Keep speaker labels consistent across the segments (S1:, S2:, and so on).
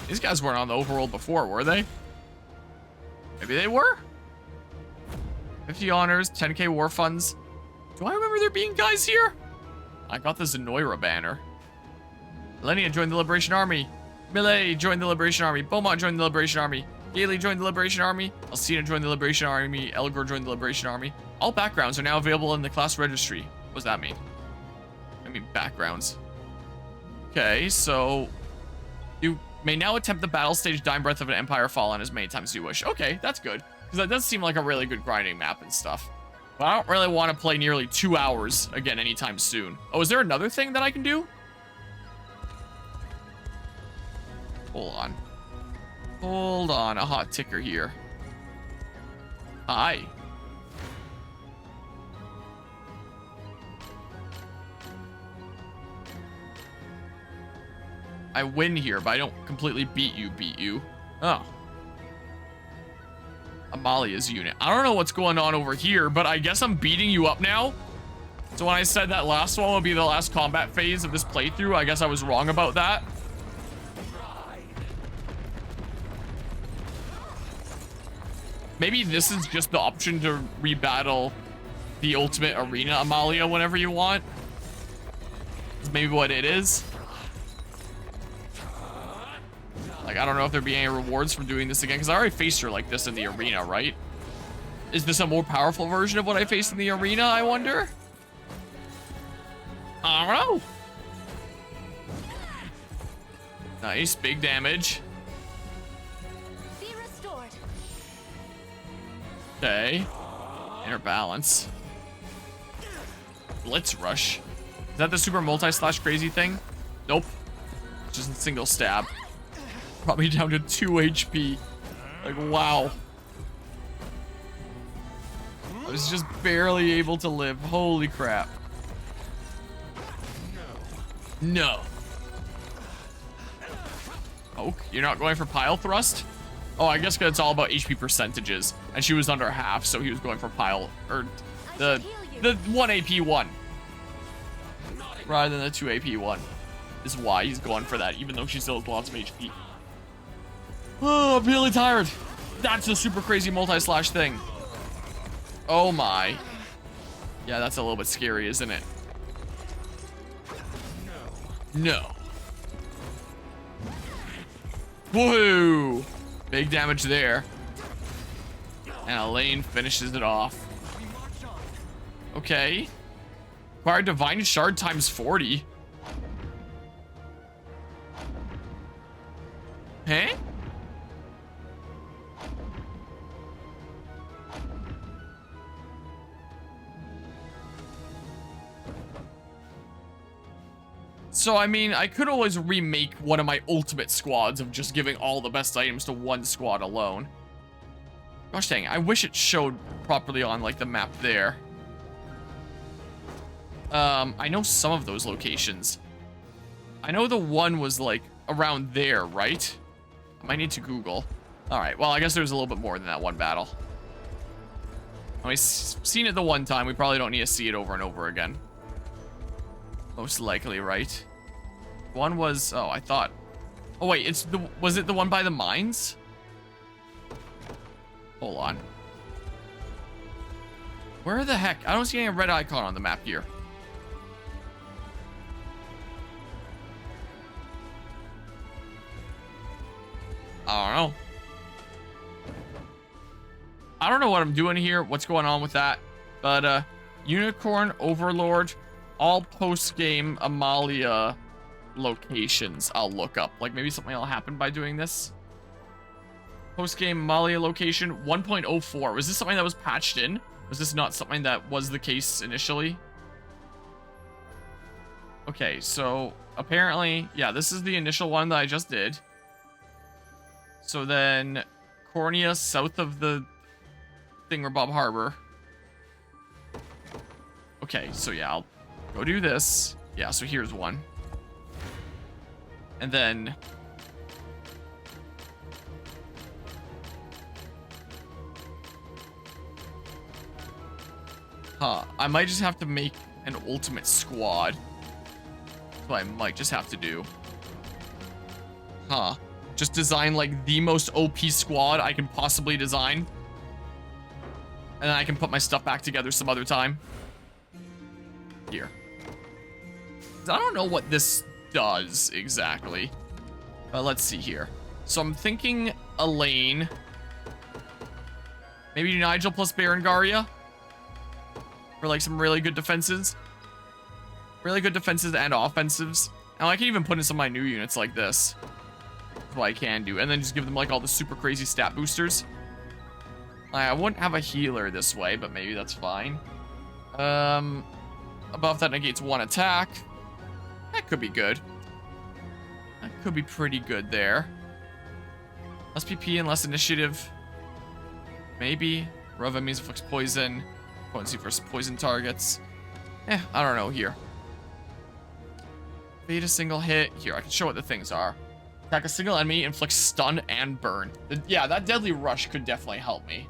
S1: These guys weren't on the overworld before, were they? Maybe they were? 50 honors, 10k war funds. Do I remember there being guys here? I got the Zenoiran banner. Lenia joined the Liberation Army. Millet joined the Liberation Army. Beaumont joined the Liberation Army. Gailey joined the Liberation Army. Alcina joined the Liberation Army. Elgor joined the Liberation Army. All backgrounds are now available in the class registry. What does that mean? I mean backgrounds. Okay, so you may now attempt the battle stage Dying Breath of an Empire Fallen as many times as you wish. Okay, that's good. Because that does seem like a really good grinding map and stuff. But I don't really want to play nearly 2 hours again anytime soon. Oh, is there another thing that I can do? Hold on. Hold on, a hot ticker here. Hi. I win here, but I don't completely beat you. Oh. Amalia's unit. I don't know what's going on over here, but I guess I'm beating you up now. So when I said that last one would be the last combat phase of this playthrough, I guess I was wrong about that. Maybe this is just the option to rebattle the ultimate arena Amalia whenever you want. That's maybe what it is. Like, I don't know if there'd be any rewards from doing this again, because I already faced her like this in the arena, right? Is this a more powerful version of what I faced in the arena, I wonder? I don't know. Nice, big damage.
S2: Be restored.
S1: Okay. Inner balance. Blitz rush. Is that the super multi-slash crazy thing? Nope. Just a single stab. Probably down to 2 HP. Like, wow. I was just barely able to live. Holy crap. No. Oak, you're not going for pile thrust? Oh, I guess because it's all about HP percentages. And she was under half, so he was going for pile, or the 1 AP one. Rather than the 2 AP one. Is why he's going for that, even though she still has lots of HP. Oh, I'm really tired. That's the super crazy multi-slash thing. Oh my. Yeah, that's a little bit scary, isn't it? No. Whoa! Big damage there. And Elaine finishes it off. Okay. Acquire Divine Shard times 40. Huh? So, I mean, I could always remake one of my ultimate squads of just giving all the best items to one squad alone. Gosh dang, I wish it showed properly on, like, the map there. I know some of those locations. I know the one was, like, around there, right? I might need to Google. Alright, well, I guess there's a little bit more than that one battle. We've seen it the one time, we probably don't need to see it over and over again. Most likely, right? One was, oh, I thought. Oh wait, was it the one by the mines? Hold on. Where the heck? I don't see any red icon on the map here. I don't know. I don't know what I'm doing here, what's going on with that. But, Unicorn, Overlord, all post-game Amalia locations I'll look up. Like, maybe something will happen by doing this. Post-game Amalia location 1.04. Was this something that was patched in? Was this not something that was the case initially? Okay, so apparently, yeah, this is the initial one that I just did. So then, Cornea, south of the Thingamabob Harbor. Okay, so yeah, I'll go do this. Yeah, so here's one. And then... I might just have to make an ultimate squad. That's what I might just have to do. Just design like the most OP squad I can possibly design. And then I can put my stuff back together some other time. Here. I don't know what this does exactly. But let's see here. So I'm thinking Elaine. Maybe Nigel plus Berengaria. For like some really good defenses. Really good defenses and offensives. Now I can even put in some of my new units like this. That's what I can do. And then just give them like all the super crazy stat boosters. I wouldn't have a healer this way, but maybe that's fine. Above that negates 1 attack. That could be good. That could be pretty good there. Less PP and less initiative. Maybe. Rova means inflicts poison. Potency versus poison targets. I don't know here. Beta single hit. Here, I can show what the things are. Attack a single enemy, inflicts stun and burn. Yeah, that deadly rush could definitely help me.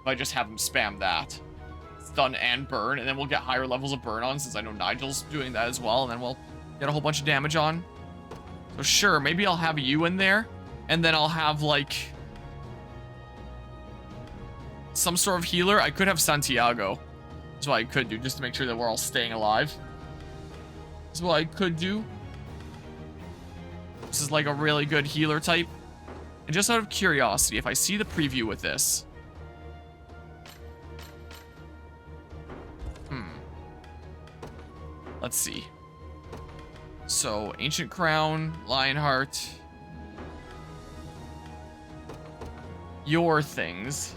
S1: If I just have him spam that. Stun and burn, and then we'll get higher levels of burn on since I know Nigel's doing that as well, and then we'll get a whole bunch of damage on. So sure, maybe I'll have you in there, and then I'll have like some sort of healer. I could have Santiago. That's what I could do, just to make sure that we're all staying alive. That's what I could do. This is like a really good healer type. And just out of curiosity, if I see the preview with this. Let's see. So, Ancient Crown, Lionheart. Your things.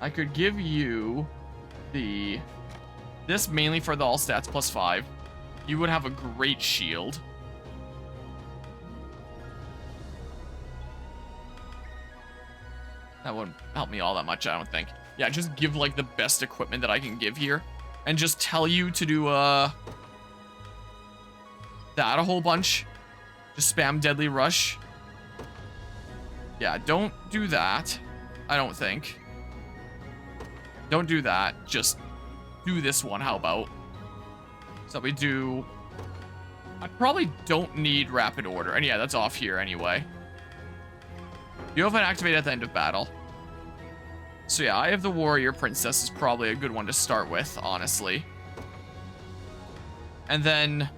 S1: I could give you this mainly for the all stats +5. You would have a great shield. That wouldn't help me all that much, I don't think. Yeah, just give like the best equipment that I can give here. And just tell you to do that a whole bunch. Just spam Deadly Rush. Yeah, don't do that. I don't think. Don't do that. Just do this one, how about? So we do... I probably don't need Rapid Order. And yeah, that's off here anyway. You have an activate at the end of battle. So yeah, I have the Warrior Princess is probably a good one to start with, honestly. And then...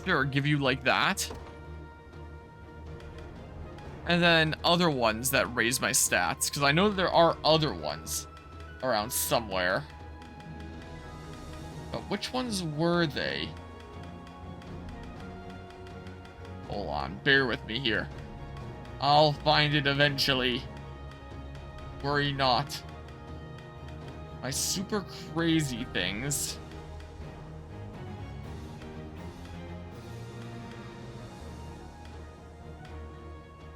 S1: Sure, give you like that. And then other ones that raise my stats. Because I know that there are other ones around somewhere. But which ones were they? Hold on, bear with me here. I'll find it eventually. Worry not. My super crazy things.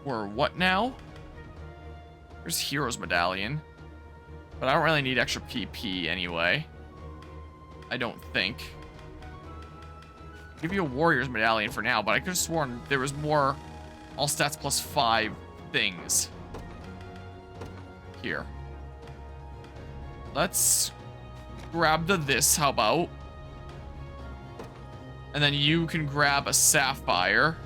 S1: Were what now? There's Hero's Medallion. But I don't really need extra PP anyway. I don't think. I'll give you a Warrior's Medallion for now, but I could have sworn there was more all stats +5 things. Here. Let's grab this, how about? And then you can grab a Sapphire.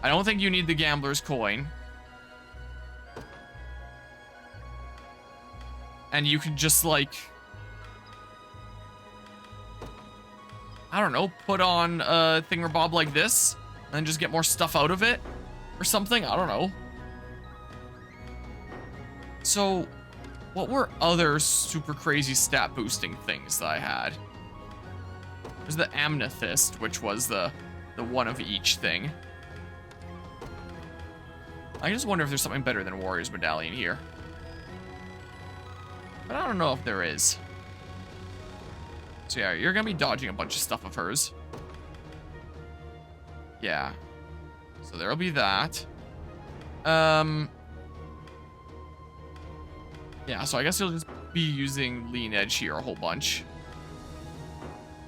S1: I don't think you need the Gambler's Coin. And you can just, like... I don't know, put on a thingamabob like this, and then just get more stuff out of it, or something, I don't know. So, what were other super crazy stat boosting things that I had? There's the Amethyst, which was the one of each thing. I just wonder if there's something better than Warrior's Medallion here. But I don't know if there is. So yeah, you're gonna be dodging a bunch of stuff of hers. Yeah. So there'll be that. Yeah, so I guess you'll just be using Lean Edge here a whole bunch.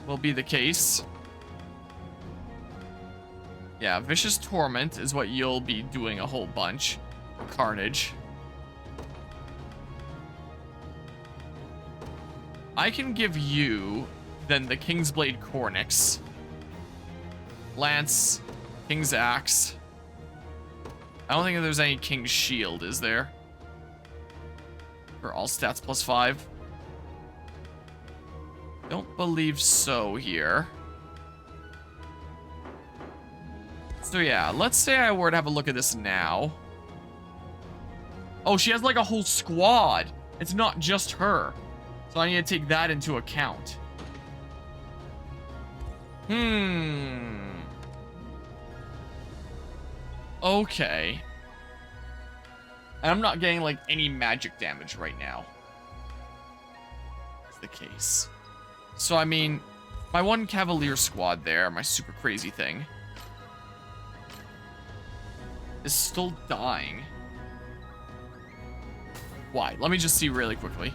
S1: Will be the case. Yeah, Vicious Torment is what you'll be doing a whole bunch. Carnage. I can give you, then, the Kingsblade Cornix. Lance, King's Axe. I don't think there's any King's Shield, is there? For all stats +5. Don't believe so here. So yeah, let's say I were to have a look at this now. Oh, she has like a whole squad. It's not just her. So I need to take that into account. Okay. And I'm not getting like any magic damage right now. That's the case. So I mean, my one Cavalier squad there, my super crazy thing, is still dying. Why? Let me just see really quickly.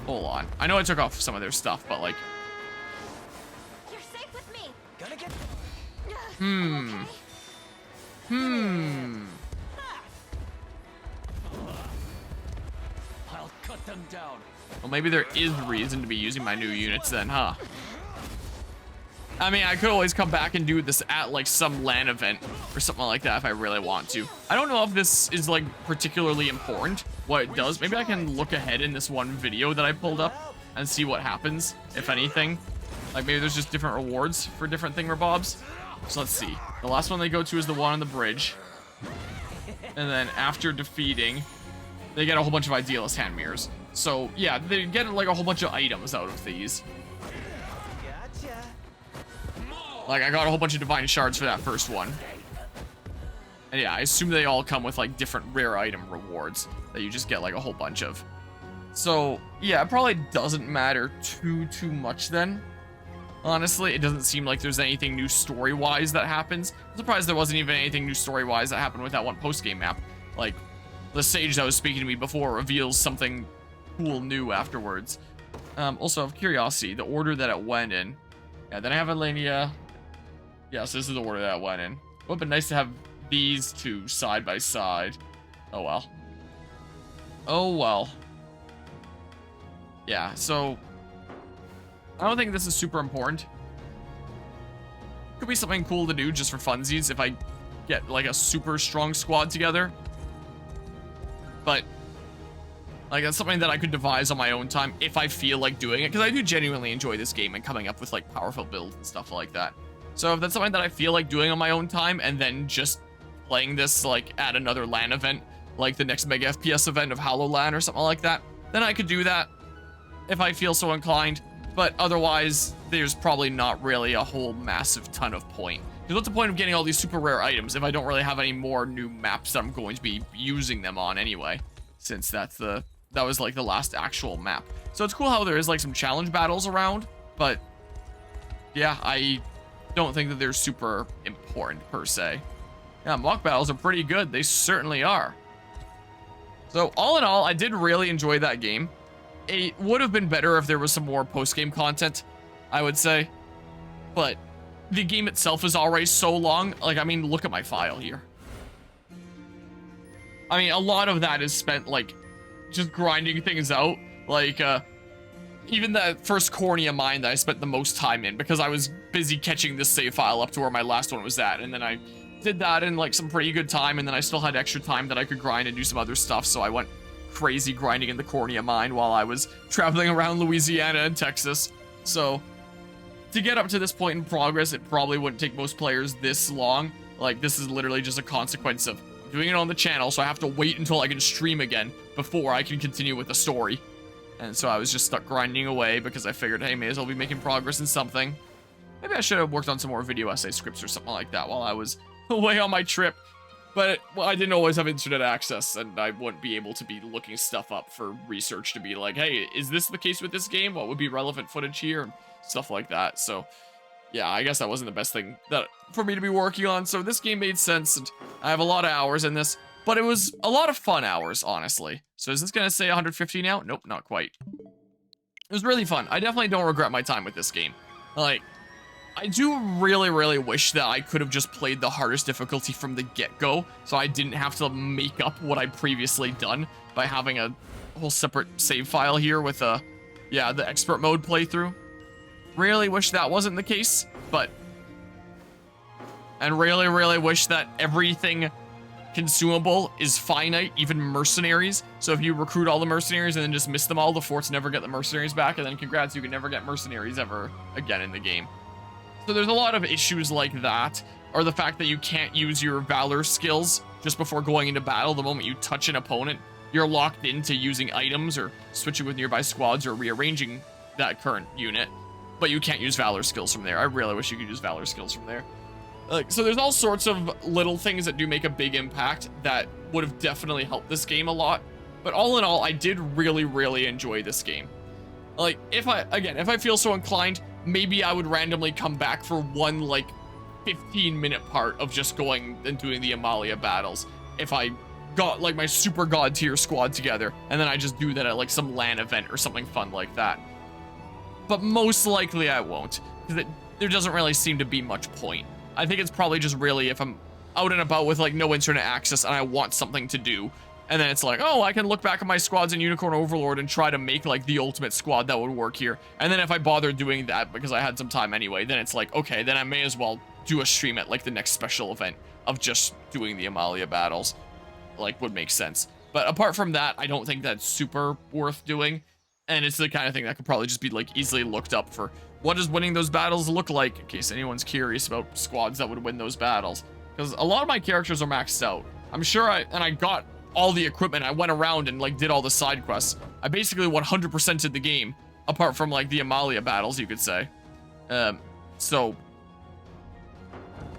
S1: Hold on. I know I took off some of their stuff, but like...
S2: You're safe with me.
S3: Gonna get... I'll cut them down.
S1: Well, maybe there is reason to be using my new units then, huh? I mean, I could always come back and do this at like some LAN event or something like that if I really want to. I don't know if this is like particularly important, what it does. Maybe I can look ahead in this one video that I pulled up and see what happens, if anything. Like maybe there's just different rewards for different thingamabobs. So let's see. The last one they go to is the one on the bridge. And then after defeating, they get a whole bunch of Idealist hand mirrors. So yeah, they get like a whole bunch of items out of these. Like, I got a whole bunch of Divine Shards for that first one. And yeah, I assume they all come with, like, different rare item rewards that you just get, like, a whole bunch of. So, yeah, it probably doesn't matter too much then. Honestly, it doesn't seem like there's anything new story-wise that happens. I'm surprised there wasn't even anything new story-wise that happened with that one post-game map. Like, the sage that was speaking to me before reveals something cool new afterwards. Also, out of curiosity, the order that it went in. Yeah, then I have Amalia. Yes, this is the order that I went in. It would have been nice to have these two side by side. Oh well. Oh well. Yeah, so I don't think this is super important. Could be something cool to do just for funsies if I get like a super strong squad together. But like that's something that I could devise on my own time if I feel like doing it, because I do genuinely enjoy this game and coming up with like powerful builds and stuff like that. So if that's something that I feel like doing on my own time and then just playing this like at another LAN event, like the next Mega FPS event of HoloLAN or something like that, then I could do that if I feel so inclined. But otherwise, there's probably not really a whole massive ton of point. Because what's the point of getting all these super rare items if I don't really have any more new maps that I'm going to be using them on anyway? Since that was like the last actual map. So it's cool how there is like some challenge battles around, but yeah, I don't think that they're super important per se. Yeah, mock battles are pretty good. They certainly are. So all in all, I did really enjoy that game. It would have been better if there was some more post-game content, I would say. But the game itself is already so long. Like, I mean, look at my file here. I mean, a lot of that is spent, like, just grinding things out. Like, even that first Cornea mine that I spent the most time in, because I was busy catching this save file up to where my last one was at, and then I did that in like some pretty good time, and then I still had extra time that I could grind and do some other stuff, so I went crazy grinding in the Cornea mine while I was traveling around Louisiana and Texas. So to get up to this point in progress, it probably wouldn't take most players this long. Like, this is literally just a consequence of doing it on the channel, so I have to wait until I can stream again before I can continue with the story. And so I was just stuck grinding away because I figured, hey, may as well be making progress in something. Maybe I should have worked on some more video essay scripts or something like that while I was away on my trip. But well, I didn't always have internet access, and I wouldn't be able to be looking stuff up for research to be like, hey, is this the case with this game? What would be relevant footage here? And stuff like that. So yeah, I guess that wasn't the best thing that for me to be working on. So this game made sense, and I have a lot of hours in this. But it was a lot of fun hours, honestly. So is this going to say 150 now? Nope, not quite. It was really fun. I definitely don't regret my time with this game. Like, I do really wish that I could have just played the hardest difficulty from the get-go, so I didn't have to make up what I'd previously done by having a whole separate save file here with, yeah, the expert mode playthrough. Really wish that wasn't the case, but And really, really wish that everything consumable is finite, even mercenaries. So if you recruit all the mercenaries and then just miss them all, the forts never get the mercenaries back, and then congrats, you can never get mercenaries ever again in the game. So there's a lot of issues like that, or the fact that you can't use your valor skills just before going into battle. The moment you touch an opponent, you're locked into using items or switching with nearby squads or rearranging that current unit, but you can't use valor skills from there. I really wish you could use valor skills from there. So there's all sorts of little things that do make a big impact that would have definitely helped this game a lot. But all in all, I did really, really enjoy this game. Like, if I feel so inclined, maybe I would randomly come back for one, like, 15-minute part of just going and doing the Amalia battles. If I got, like, my super god tier squad together, and then I just do that at, like, some LAN event or something fun like that. But most likely I won't, because there doesn't really seem to be much point. I think it's probably just really if I'm out and about with like no internet access and I want something to do, and then it's like, oh, I can look back at my squads in Unicorn Overlord and try to make like the ultimate squad that would work here. And then if I bother doing that because I had some time anyway, then it's like, okay, then I may as well do a stream at like the next special event of just doing the Amalia battles. Like, would make sense. But apart from that, I don't think that's super worth doing. And it's the kind of thing that could probably just be like easily looked up for what does winning those battles look like, in case anyone's curious about squads that would win those battles. Because a lot of my characters are maxed out. I'm sure I got all the equipment. I went around and like did all the side quests. I basically 100%ed the game, apart from like the Amalia battles, you could say. So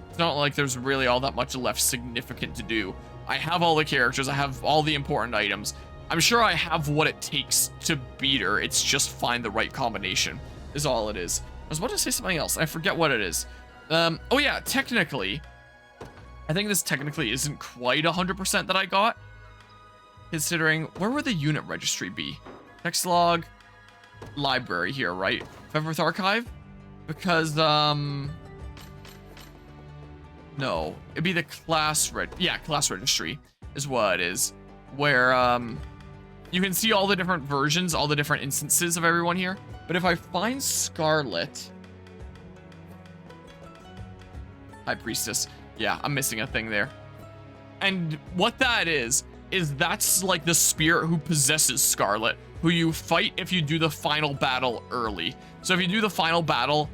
S1: it's not like there's really all that much left significant to do. I have all the characters. I have all the important items. I'm sure I have what it takes to beat her. It's just find the right combination is all it is. I was about to say something else. I forget what it is. Oh yeah, technically, I think this technically isn't quite 100% that I got. Considering, where would the unit registry be? Text log, library here, right? Fevworth Archive? Because, no. It'd be the class class registry is what it is. Where, you can see all the different versions, all the different instances of everyone here. But if I find Scarlet... High Priestess. Yeah, I'm missing a thing there. And what that is that's like the spirit who possesses Scarlet, who you fight if you do the final battle early. So if you do the final battle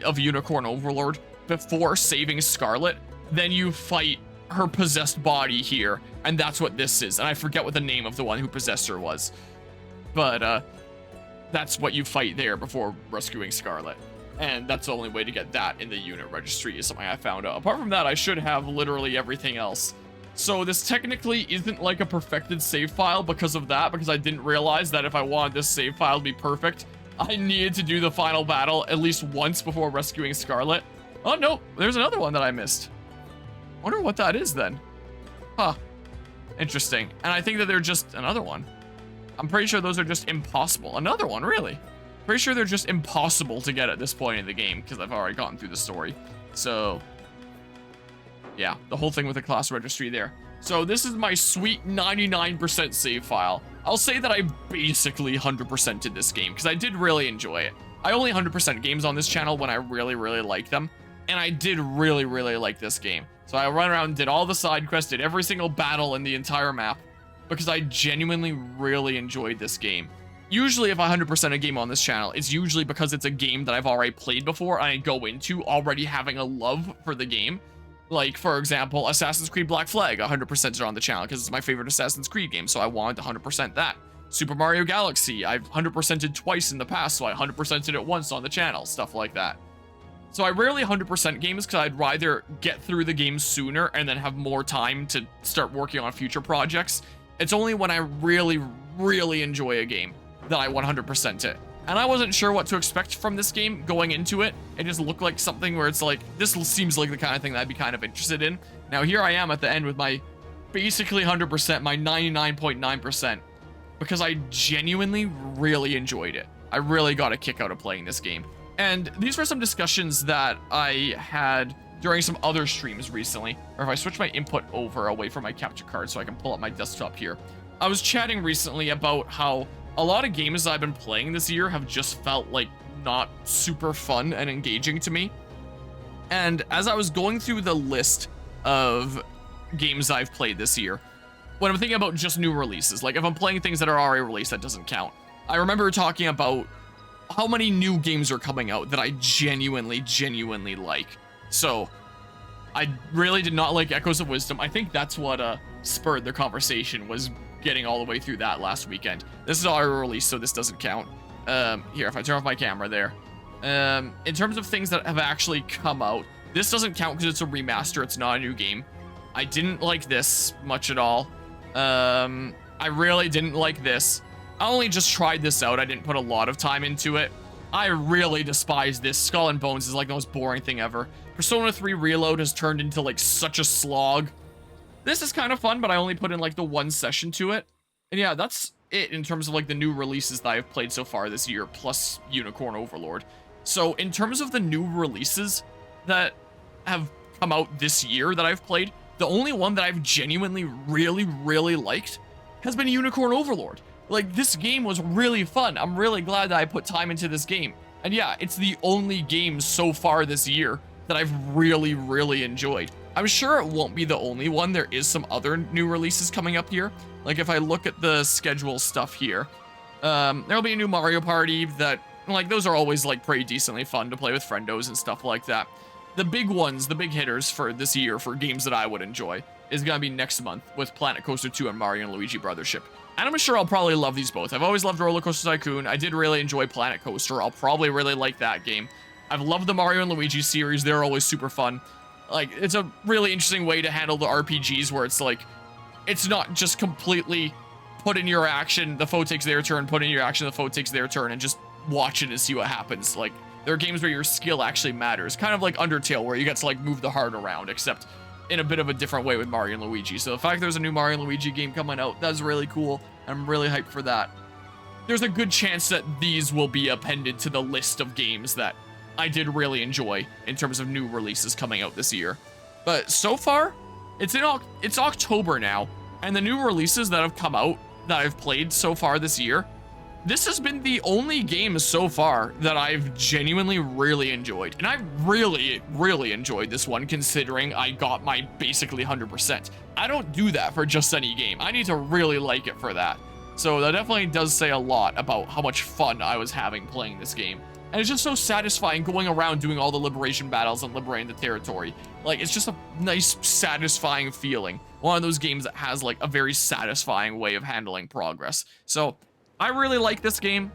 S1: of Unicorn Overlord before saving Scarlet, then you fight her possessed body here, and that's what this is. And I forget what the name of the one who possessed her was. But, that's what you fight there before rescuing Scarlet. And that's the only way to get that in the unit registry is something I found out. Apart from that, I should have literally everything else. So this technically isn't like a perfected save file because of that, because I didn't realize that if I wanted this save file to be perfect, I needed to do the final battle at least once before rescuing Scarlet. Oh, no, there's another one that I missed. Wonder what that is then. Huh. Interesting. And I think that they're just another one. I'm pretty sure those are just impossible. Another one, really. Pretty sure they're just impossible to get at this point in the game because I've already gotten through the story. So, yeah, the whole thing with the class registry there. So this is my sweet 99% save file. I'll say that I basically 100%ed this game because I did really enjoy it. I only 100% games on this channel when I really, really like them. And I did really, really like this game. So I ran around and did all the side quests, did every single battle in the entire map because I genuinely really enjoyed this game. Usually if I 100% a game on this channel, it's usually because it's a game that I've already played before and I go into already having a love for the game. Like, for example, Assassin's Creed Black Flag, 100%ed on the channel because it's my favorite Assassin's Creed game, so I wanted to 100% that. Super Mario Galaxy, I've 100%ed twice in the past, so I 100%ed it once on the channel, stuff like that. So I rarely 100% games because I'd rather get through the game sooner and then have more time to start working on future projects. It's only when I really, really enjoy a game that I 100% it. And I wasn't sure what to expect from this game going into it. It just looked like something where it's like, this seems like the kind of thing that I'd be kind of interested in. Now here I am at the end with my basically 100%, my 99.9%, because I genuinely really enjoyed it. I really got a kick out of playing this game. And these were some discussions that I had during some other streams recently, or if I switch my input over away from my capture card so I can pull up my desktop here. I was chatting recently about how a lot of games I've been playing this year have just felt like not super fun and engaging to me. And as I was going through the list of games I've played this year, when I'm thinking about just new releases, like if I'm playing things that are already released, that doesn't count. I remember talking about how many new games are coming out that I genuinely like. So I really did not like Echoes of Wisdom. I think that's what spurred the conversation, was getting all the way through that last weekend. This is already released, so this doesn't count. Here, if I turn off my camera there. In terms of things that have actually come out, this doesn't count because it's a remaster, it's not a new game. I didn't like this much at all. I really didn't like this. I only just tried this out, I didn't put a lot of time into it. I really despise this. Skull and Bones is like the most boring thing ever. Persona 3 Reload has turned into like such a slog. This is kind of fun, but I only put in like the one session to it. And yeah, that's it in terms of like the new releases that I've played so far this year, plus Unicorn Overlord. So in terms of the new releases that have come out this year that I've played, the only one that I've genuinely really liked has been Unicorn Overlord. Like, this game was really fun. I'm really glad that I put time into this game. And yeah, it's the only game so far this year that I've really enjoyed. I'm sure it won't be the only one. There is some other new releases coming up here. Like, if I look at the schedule stuff here, there'll be a new Mario Party that, like, those are always, like, pretty decently fun to play with friendos and stuff like that. The big ones, the big hitters for this year for games that I would enjoy is gonna be next month with Planet Coaster 2 and Mario and Luigi Brothership. And I'm sure I'll probably love these both. I've always loved Roller Coaster Tycoon. I did really enjoy Planet Coaster. I'll probably really like that game. I've loved the Mario and Luigi series. They're always super fun. Like, it's a really interesting way to handle the RPGs where it's like, it's not just completely put in your action, the foe takes their turn, put in your action, the foe takes their turn, and just watch it and see what happens. Like, there are games where your skill actually matters. Kind of like Undertale, where you get to, like, move the heart around, except in a bit of a different way with Mario and Luigi. So the fact there's a new Mario and Luigi game coming out, that's really cool. I'm really hyped for that. There's a good chance that these will be appended to the list of games that I did really enjoy in terms of new releases coming out this year. But so far, it's October now, and the new releases that have come out that I've played so far this year, this has been the only game so far that I've genuinely really enjoyed. And I really enjoyed this one, considering I got my basically 100%. I don't do that for just any game. I need to really like it for that. So that definitely does say a lot about how much fun I was having playing this game. And it's just so satisfying going around doing all the liberation battles and liberating the territory. Like, it's just a nice, satisfying feeling. One of those games that has, like, a very satisfying way of handling progress. So, I really like this game.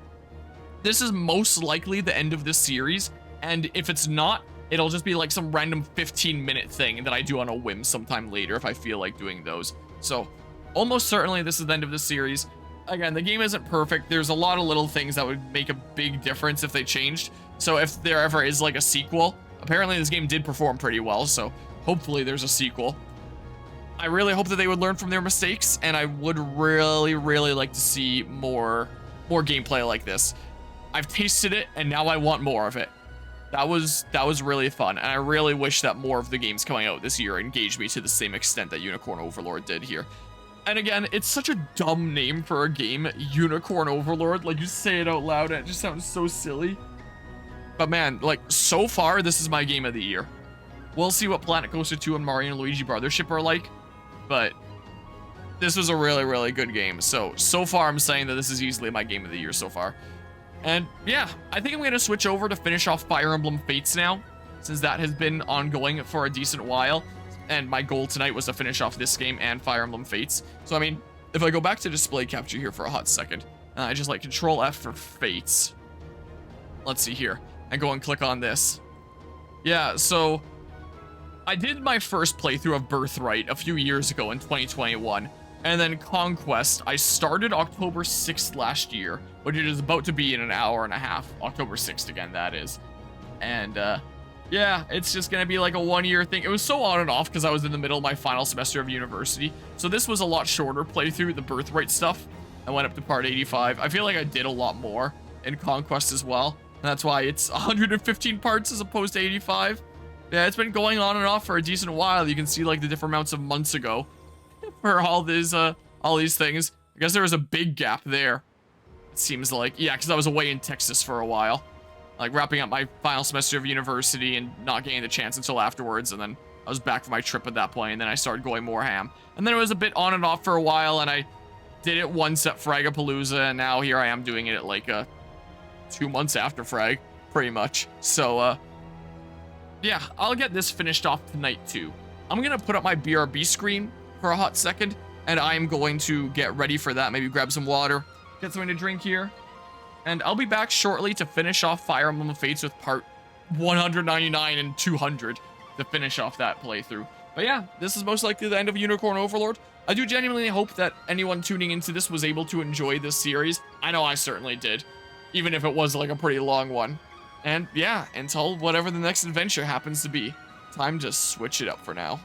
S1: This is most likely the end of this series, and if it's not, it'll just be like some random 15-minute thing that I do on a whim sometime later if I feel like doing those. So, almost certainly this is the end of this series. Again, the game isn't perfect. There's a lot of little things that would make a big difference if they changed. So if there ever is like a sequel, apparently this game did perform pretty well, so hopefully there's a sequel. I really hope that they would learn from their mistakes, and I would really like to see more gameplay like this. I've tasted it, and now I want more of it. That was really fun, and I really wish that more of the games coming out this year engaged me to the same extent that Unicorn Overlord did here. And again, it's such a dumb name for a game, Unicorn Overlord. Like, you say it out loud, and it just sounds so silly. But man, like, so far, this is my game of the year. We'll see what Planet Coaster 2 and Mario and Luigi Brothership are like, but this was a really good game. So far, I'm saying that this is easily my game of the year so far. And yeah, I think I'm going to switch over to finish off Fire Emblem Fates now, since that has been ongoing for a decent while. And my goal tonight was to finish off this game and Fire Emblem Fates. So, I mean, if I go back to display capture here for a hot second, I just like Control F for Fates. Let's see here. And go and click on this. Yeah, so I did my first playthrough of Birthright a few years ago in 2021. And then Conquest, I started October 6th last year, which it is about to be in an hour and a half. October 6th again, that is. And, yeah, it's just gonna be like a 1-year thing. It was so on and off because I was in the middle of my final semester of university. So this was a lot shorter playthrough, the Birthright stuff. I went up to part 85. I feel like I did a lot more in Conquest as well. And that's why it's 115 parts as opposed to 85. Yeah, it's been going on and off for a decent while. You can see like the different amounts of months ago for all these things. I guess there was a big gap there. It seems like, yeah, because I was away in Texas for a while. like wrapping up my final semester of university and not getting the chance until afterwards. And then I was back for my trip at that point, and then I started going more ham. And then it was a bit on and off for a while, and I did it once at Fragapalooza, and now here I am doing it at like 2 months after Frag, pretty much. So, yeah, I'll get this finished off tonight too. I'm gonna put up my BRB screen for a hot second, and I'm going to get ready for that. Maybe grab some water, get something to drink here, and I'll be back shortly to finish off Fire Emblem Fates with part 199 and 200 to finish off that playthrough. But yeah, this is most likely the end of Unicorn Overlord. I do genuinely hope that anyone tuning into this was able to enjoy this series. I know I certainly did, even if it was like a pretty long one. And yeah, until whatever the next adventure happens to be, time to switch it up for now.